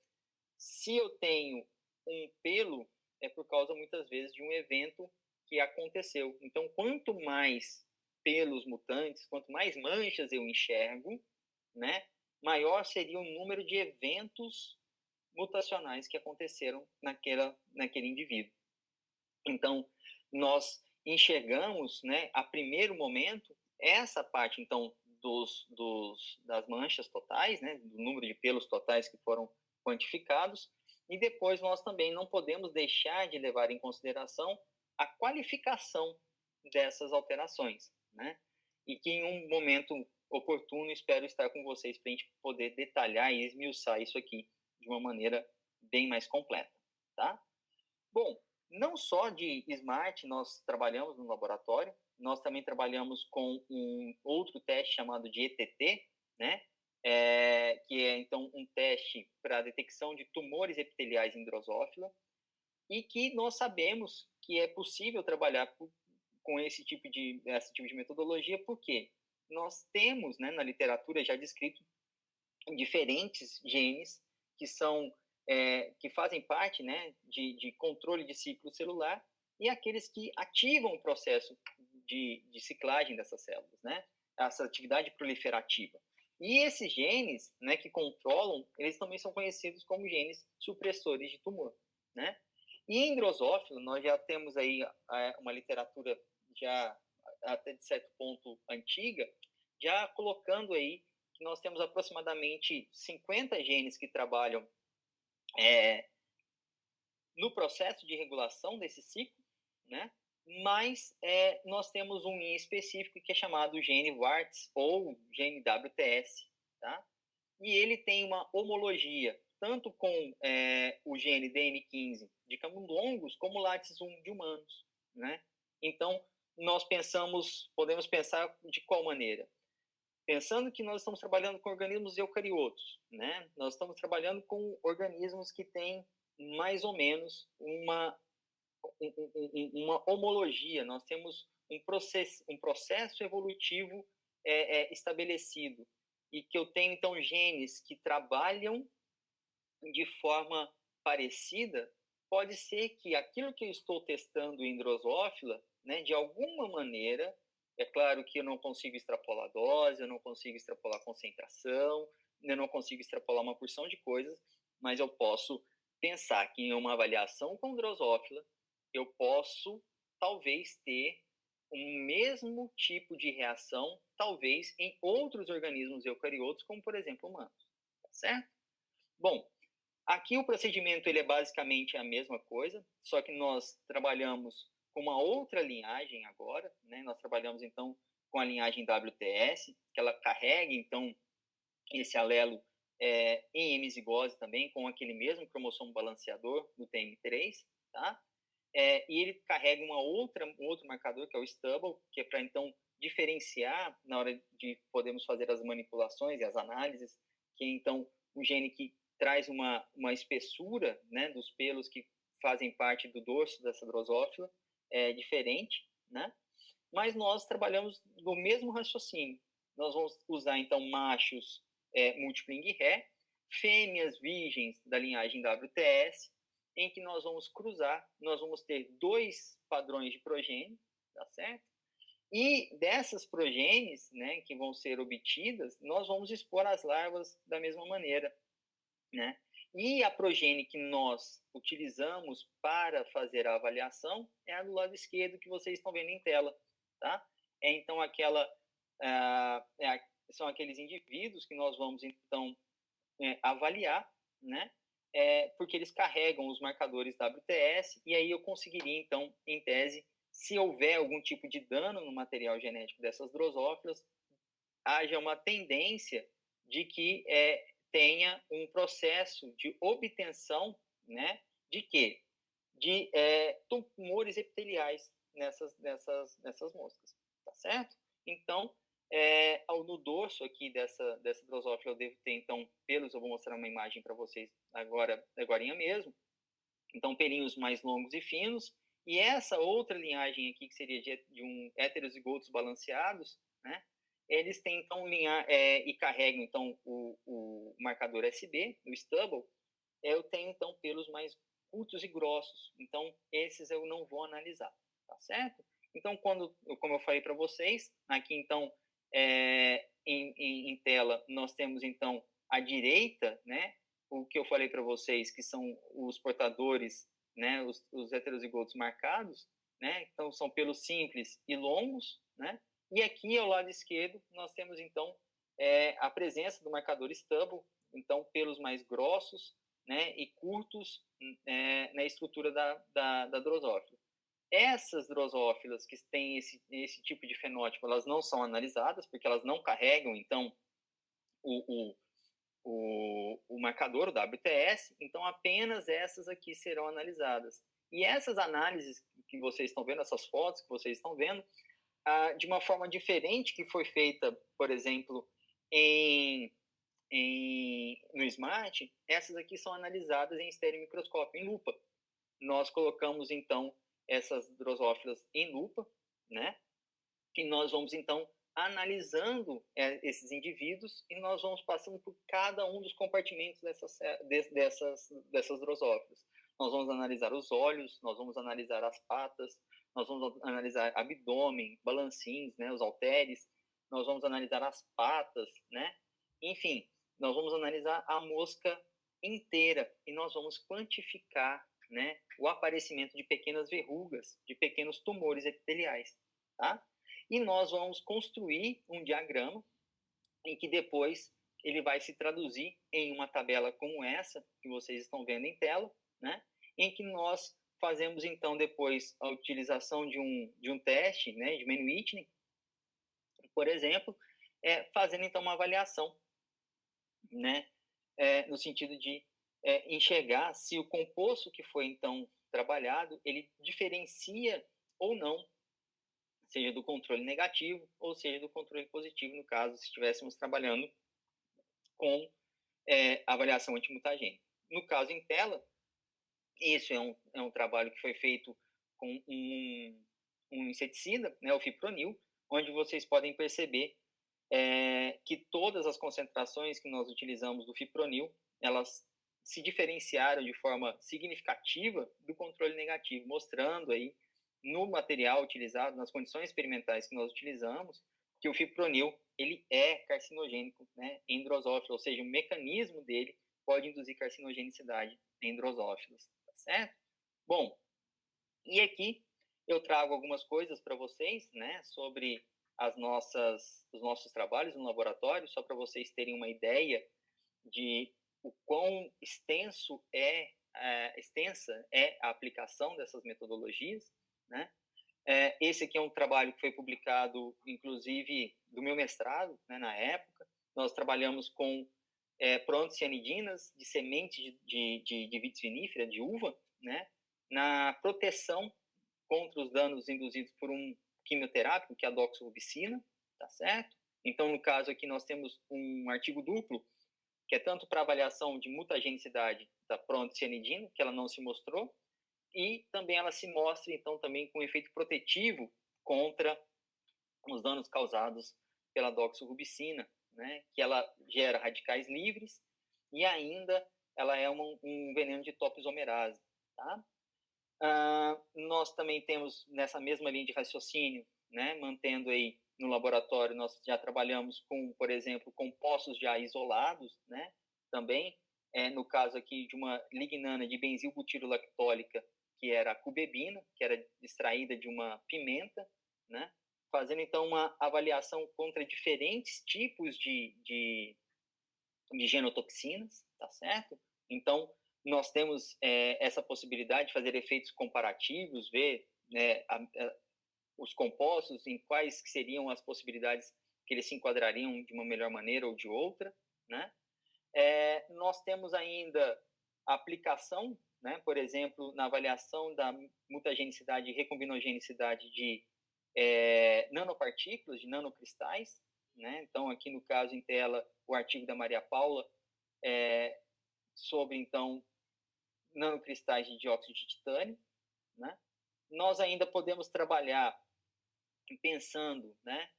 se eu tenho um pelo, é por causa, muitas vezes, de um evento que aconteceu. Então, quanto mais pelos mutantes, quanto mais manchas eu enxergo, né, maior seria o número de eventos mutacionais que aconteceram naquele indivíduo. Então, nós enxergamos, né, a primeiro momento, essa parte, então, das manchas totais, né, do número de pelos totais que foram quantificados, e depois nós também não podemos deixar de levar em consideração a qualificação dessas alterações, né? E que em um momento oportuno espero estar com vocês para a gente poder detalhar e esmiuçar isso aqui de uma maneira bem mais completa, tá? Bom, não só de Smart nós trabalhamos no laboratório, nós também trabalhamos com um outro teste chamado de ETT, né? Que é, então, um teste para a detecção de tumores epiteliais em drosófila, e que nós sabemos que é possível trabalhar com esse tipo de metodologia, porque nós temos, né, na literatura já descrito diferentes genes que são que fazem parte, né, de controle de ciclo celular, e aqueles que ativam o processo de ciclagem dessas células, né, essa atividade proliferativa. E esses genes, né, que controlam, eles também são conhecidos como genes supressores de tumor, né? E em drosófila, nós já temos aí uma literatura já até de certo ponto antiga, já colocando aí que nós temos aproximadamente 50 genes que trabalham no processo de regulação desse ciclo, né? Mas nós temos um em específico que é chamado gene WARTS ou gene WTS, tá? E ele tem uma homologia tanto com o gene DN15 de camundongos como LATS1 de humanos, né? Então, nós podemos pensar de qual maneira? Pensando que nós estamos trabalhando com organismos eucariotos, né? Nós estamos trabalhando com organismos que têm mais ou menos uma homologia, nós temos um processo evolutivo estabelecido, e que eu tenho, então, genes que trabalham de forma parecida. Pode ser que aquilo que eu estou testando em drosófila, né, de alguma maneira, é claro que eu não consigo extrapolar dose, eu não consigo extrapolar concentração, eu não consigo extrapolar uma porção de coisas, mas eu posso pensar que em uma avaliação com drosófila, eu posso, talvez, ter o mesmo tipo de reação, talvez, em outros organismos eucariotos, como, por exemplo, humanos. Tá certo? Bom, aqui o procedimento ele é basicamente a mesma coisa, só que nós trabalhamos com uma outra linhagem agora, né? Nós trabalhamos, então, com a linhagem WTS, que ela carrega, então, esse alelo em hemizigose também, com aquele mesmo cromossomo balanceador do TM3, tá? E ele carrega um outro marcador, que é o Stubble, que é para, então, diferenciar na hora de podermos fazer as manipulações e as análises, que é, então, um gene que traz uma espessura, né, dos pelos que fazem parte do dorso dessa drosófila, diferente, né? Mas nós trabalhamos no mesmo raciocínio. Nós vamos usar, então, machos múltiplo em ré, fêmeas virgens da linhagem WTS, em que nós vamos cruzar, nós vamos ter 2 padrões de progênie, tá certo? E dessas progênies, né, que vão ser obtidas, nós vamos expor as larvas da mesma maneira, né? E a progênie que nós utilizamos para fazer a avaliação é a do lado esquerdo, que vocês estão vendo em tela, tá? Então, são aqueles indivíduos que nós vamos, então, avaliar, né? Porque eles carregam os marcadores WTS, e aí eu conseguiria, então, em tese, se houver algum tipo de dano no material genético dessas drosófilas, haja uma tendência de que tenha um processo de obtenção, né, de quê? De tumores epiteliais nessas moscas, tá certo? Então, No dorso aqui dessa drosófila eu devo ter, então, pelos, eu vou mostrar uma imagem para vocês agorinha mesmo. Então, pelinhos mais longos e finos. E essa outra linhagem aqui, que seria de um heterozigotos balanceados, né? Eles têm, então, e carregam, então, o marcador SB, o stubble. Eu tenho, então, pelos mais curtos e grossos. Então, esses eu não vou analisar, tá certo? Então, como eu falei para vocês, aqui, então, em tela, nós temos, então, à direita, né, o que eu falei para vocês, que são os portadores, né, os heterozigotos marcados, né, então são pelos simples e longos, né, e aqui ao lado esquerdo nós temos, então, a presença do marcador stubble, então pelos mais grossos, né, e curtos na estrutura da drosófila. Essas drosófilas que têm esse tipo de fenótipo, elas não são analisadas, porque elas não carregam, então, o marcador, o WTS, então apenas essas aqui serão analisadas. E essas análises que vocês estão vendo, essas fotos que vocês estão vendo, de uma forma diferente que foi feita, por exemplo, no SMART, essas aqui são analisadas em estereomicroscópio, em lupa. Nós colocamos, então, essas drosófilas em lupa, né? Que nós vamos, então, analisando esses indivíduos e nós vamos passando por cada um dos compartimentos dessas drosófilas. Nós vamos analisar os olhos, nós vamos analisar as patas, nós vamos analisar abdômen, balancins, né, os halteres, nós vamos analisar as patas, né? Enfim, nós vamos analisar a mosca inteira e nós vamos quantificar, né, o aparecimento de pequenas verrugas, de pequenos tumores epiteliais, tá? E nós vamos construir um diagrama em que depois ele vai se traduzir em uma tabela como essa, que vocês estão vendo em tela, né? Em que nós fazemos, então, depois a utilização de um teste, né, de Mann-Whitney, por exemplo, fazendo, então, uma avaliação, né, no sentido de enxergar se o composto que foi, então, trabalhado, ele diferencia ou não, seja do controle negativo ou seja do controle positivo, no caso, se estivéssemos trabalhando com avaliação antimutagênica. No caso em tela, isso é um trabalho que foi feito com um inseticida, né, o fipronil, onde vocês podem perceber que todas as concentrações que nós utilizamos do fipronil, elas se diferenciaram de forma significativa do controle negativo, mostrando aí no material utilizado, nas condições experimentais que nós utilizamos, que o fipronil ele é carcinogênico, né, em drosófilos, ou seja, o mecanismo dele pode induzir carcinogenicidade em drosófilos, tá certo? Bom, e aqui eu trago algumas coisas para vocês, né, sobre os nossos trabalhos no laboratório, só para vocês terem uma ideia de o quão extensa é a aplicação dessas metodologias, né? Esse aqui é um trabalho que foi publicado, inclusive, do meu mestrado, né, na época. Nós trabalhamos com proantocianidinas de semente de vitis vinífera, de uva, né, na proteção contra os danos induzidos por um quimioterápico, que é a doxorubicina, tá certo? Então, no caso aqui, nós temos um artigo duplo, que é tanto para avaliação de mutagenicidade da proantocianidina, que ela não se mostrou, e também ela se mostra, então, também com efeito protetivo contra os danos causados pela doxorubicina, né, que ela gera radicais livres e ainda ela é um veneno de topoisomerase, tá? Nós também temos, nessa mesma linha de raciocínio, né, mantendo aí no laboratório, nós já trabalhamos com, por exemplo, compostos já isolados, né, também, no caso aqui de uma lignana de benzilbutirolactólica, que era a cubebina, que era extraída de uma pimenta, né, fazendo então uma avaliação contra diferentes tipos de genotoxinas, tá certo? Então, nós temos essa possibilidade de fazer efeitos comparativos, ver, né, os compostos, em quais que seriam as possibilidades que eles se enquadrariam de uma melhor maneira ou de outra, né? Nós temos ainda a aplicação, né, por exemplo, na avaliação da mutagenicidade e recombinogenicidade de nanopartículas, de nanocristais, né? Então, aqui no caso em tela, o artigo da Maria Paula sobre, então, nanocristais de dióxido de titânio, né? Nós ainda podemos trabalhar pensando, né,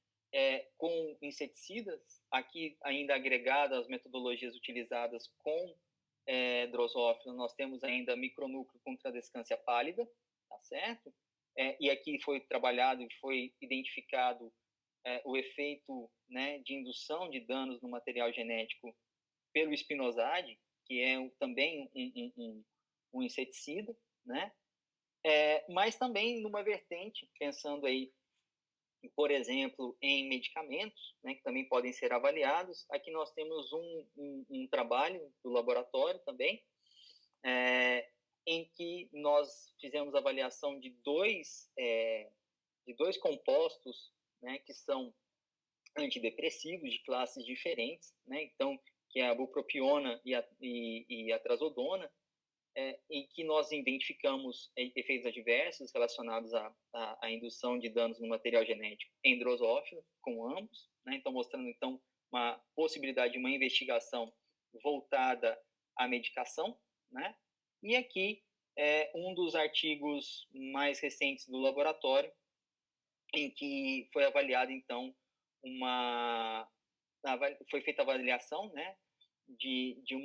com inseticidas, aqui ainda agregado às metodologias utilizadas com drosófila, nós temos ainda micronúcleo com tradescância pálida, tá certo? E aqui foi trabalhado e foi identificado o efeito, né, de indução de danos no material genético pelo espinosade, que é também um inseticida, né? Mas também numa vertente, pensando aí, por exemplo, em medicamentos, né, que também podem ser avaliados. Aqui nós temos um trabalho do laboratório também, em que nós fizemos avaliação de dois compostos, né, que são antidepressivos de classes diferentes, né, então, que é a bupropiona e a trazodona, em que nós identificamos efeitos adversos relacionados à indução de danos no material genético em drosófila, com ambos, né? Então, mostrando, então, uma possibilidade de uma investigação voltada à medicação, né? E aqui, um dos artigos mais recentes do laboratório, em que foi avaliado, então, foi feita a avaliação, né, de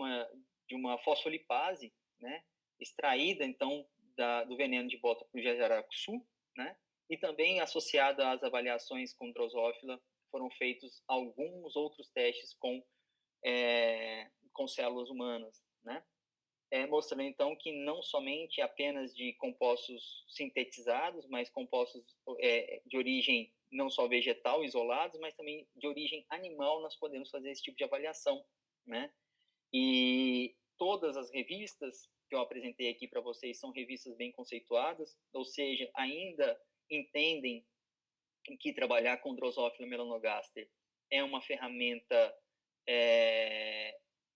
uma fosfolipase, né, extraída, então, do veneno de bota para o jaracuçu, né, e também associada às avaliações com drosófila, foram feitos alguns outros testes com células humanas, né, mostrando, então, que não somente apenas de compostos sintetizados, mas compostos de origem não só vegetal, isolados, mas também de origem animal, nós podemos fazer esse tipo de avaliação, né? E todas as revistas que eu apresentei aqui para vocês são revistas bem conceituadas, ou seja, ainda entendem que trabalhar com Drosophila melanogaster é uma ferramenta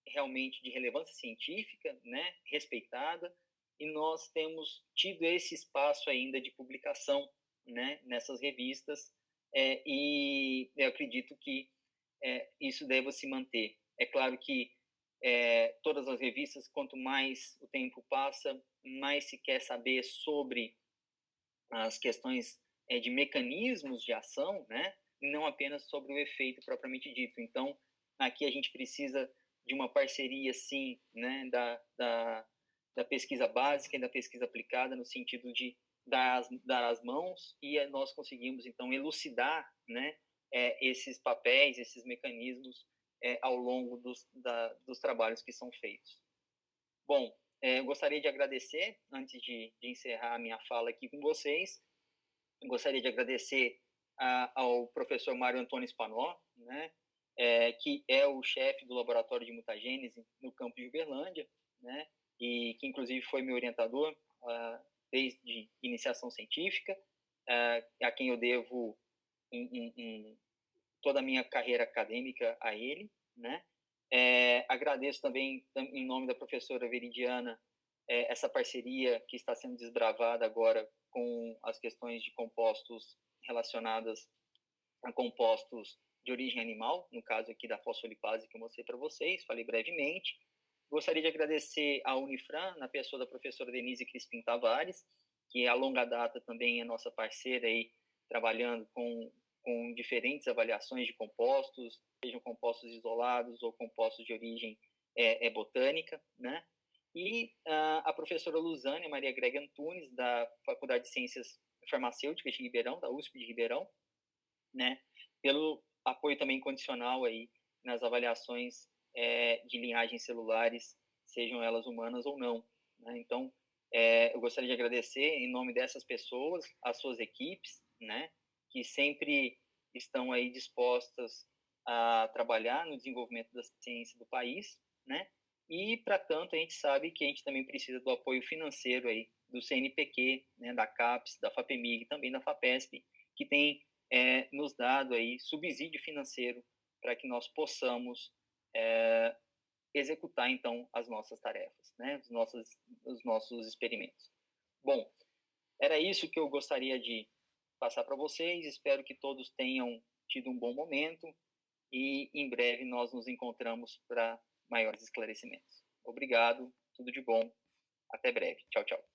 realmente de relevância científica, né, respeitada, e nós temos tido esse espaço ainda de publicação, né, nessas revistas, e eu acredito que isso deva se manter. É claro que todas as revistas, quanto mais o tempo passa, mais se quer saber sobre as questões de mecanismos de ação, né, e não apenas sobre o efeito propriamente dito. Então, aqui a gente precisa de uma parceria, sim, né, da pesquisa básica e da pesquisa aplicada, no sentido de dar as mãos, e nós conseguimos, então, elucidar, né, esses papéis, esses mecanismos ao longo dos trabalhos que são feitos. Bom, eu gostaria de agradecer, antes de encerrar a minha fala aqui com vocês, eu gostaria de agradecer ao professor Mário Antônio Spanó, né, que é o chefe do Laboratório de Mutagênese no campus de Uberlândia, né, e que inclusive foi meu orientador desde iniciação científica, a quem eu devo toda a minha carreira acadêmica a ele, né. Agradeço também, em nome da professora Veridiana, essa parceria que está sendo desbravada agora com as questões de compostos relacionadas a compostos de origem animal, no caso aqui da fosfolipase que eu mostrei para vocês, falei brevemente. Gostaria de agradecer à Unifran, na pessoa da professora Denise Crispim Tavares, que a longa data também é nossa parceira aí, trabalhando com diferentes avaliações de compostos, sejam compostos isolados ou compostos de origem botânica, né? E a professora Luzânia Maria Grega Antunes, da Faculdade de Ciências Farmacêuticas de Ribeirão, da USP de Ribeirão, né, pelo apoio também condicional aí nas avaliações de linhagens celulares, sejam elas humanas ou não, né? Então, eu gostaria de agradecer, em nome dessas pessoas, as suas equipes, né, que sempre estão aí dispostas a trabalhar no desenvolvimento da ciência do país, né? E, para tanto, a gente sabe que a gente também precisa do apoio financeiro aí do CNPq, né, da CAPES, da FAPEMIG, também da FAPESP, que tem nos dado aí subsídio financeiro para que nós possamos executar, então, as nossas tarefas, né, os nossos experimentos. Bom, era isso que eu gostaria de passar para vocês, espero que todos tenham tido um bom momento, e em breve nós nos encontramos para maiores esclarecimentos. Obrigado, tudo de bom, até breve. Tchau, tchau.